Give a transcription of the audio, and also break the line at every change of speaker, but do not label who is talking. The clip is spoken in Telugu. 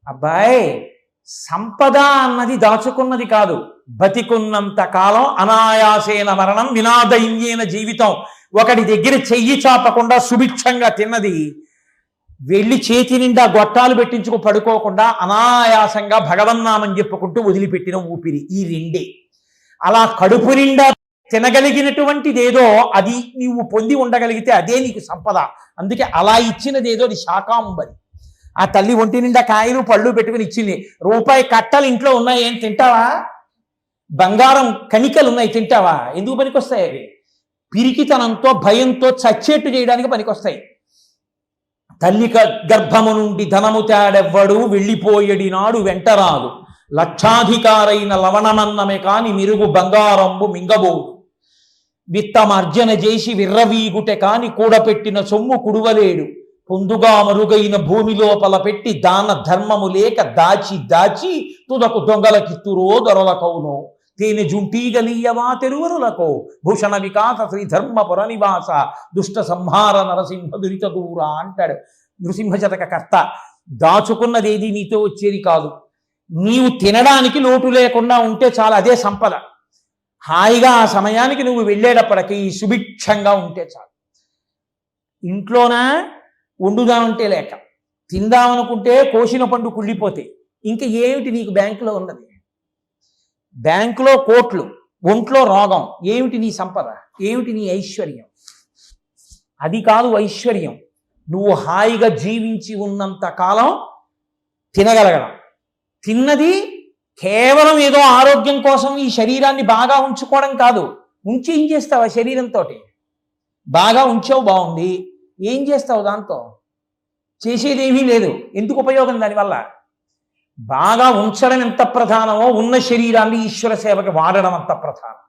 అబ్బాయి, సంపద అన్నది దాచుకున్నది కాదు. బతికున్నంత కాలం అనాయాసేన మరణం వినాదైన్యేన జీవితం. ఒకటి దగ్గర చెయ్యి చాపకుండా సుభిక్షంగా తిన్నది, వెళ్ళి చేతి నిండా గొట్టాలు పెట్టించుకు పడుకోకుండా అనాయాసంగా భగవన్నామం చెప్పుకుంటూ వదిలిపెట్టిన ఊపిరి, ఈ రెండే. అలా కడుపు నిండా తినగలిగినటువంటిదేదో అది నీవు పొంది ఉండగలిగితే అదే నీకు సంపద. అందుకే అలా ఇచ్చినదేదో అది శాకాంబరి. ఆ తల్లి ఒంటి నిండా కాయలు పళ్ళు పెట్టుకుని ఇచ్చింది. రూపాయి కట్టలు ఇంట్లో ఉన్నాయి, ఏం తింటావా? బంగారం కణికలు ఉన్నాయి, తింటావా? ఎందుకు పనికొస్తాయి అవి? పిరికితనంతో భయంతో చచ్చేట్టు చేయడానికి పనికొస్తాయి. తల్లి గర్భము నుండి ధనము తేడెవ్వడు వెళ్ళిపోయడి నాడు వెంటరాదు, లక్షాధికారైన లవణమన్నమే కాని మిరుగు బంగారంబు మింగబోడు, విత్తమార్జన చేసి విర్రవీగుటె కాని కూడపెట్టిన సొమ్ము కుడువలేడు, పొందుగా మరుగైన భూమి లోపల పెట్టి దాన ధర్మము లేక దాచి దాచి తుదకు దొంగలకిత్తురో దొరలకౌనో, తేనె జుంటీగలీయవా తెరువరులకో, భూషణ వికాస శ్రీధర్మ పురనివాస, దుష్ట సంహార నరసింహ దురిత దూర అంటాడు నృసింహశతక కర్త. దాచుకున్నదేది నీతో వచ్చేది కాదు. నీవు తినడానికి లోటు లేకుండా ఉంటే చాలు, అదే సంపద. హాయిగా ఆ సమయానికి నువ్వు వెళ్ళేటప్పటికి సుభిక్షంగా ఉంటే చాలు. ఇంట్లోనా వండుదామంటే లేక, తిందామనుకుంటే కోసిన పండు కుళ్ళిపోతే ఇంక ఏమిటి నీకు బ్యాంకులో ఉన్నది? బ్యాంకులో కోట్లు, ఒంట్లో రోగం, ఏమిటి నీ సంపద? ఏమిటి నీ ఐశ్వర్యం? అది కాదు ఐశ్వర్యం. నువ్వు హాయిగా జీవించి ఉన్నంత కాలం తినగలగడం. తిన్నది కేవలం ఏదో ఆరోగ్యం కోసం ఈ శరీరాన్ని బాగా ఉంచుకోవడం కాదు. ఉంచి ఏం చేస్తావు? ఆ శరీరంతో బాగా ఉంచావు, బాగుంది, ఏం చేస్తావు దాంతో? చేసేదేమీ లేదు. ఎందుకు ఉపయోగం దానివల్ల? బాగా ఉంచడం ఎంత ప్రధానమో ఉన్న శరీరాన్ని ఈశ్వర సేవకి వాడడం అంత ప్రధానం.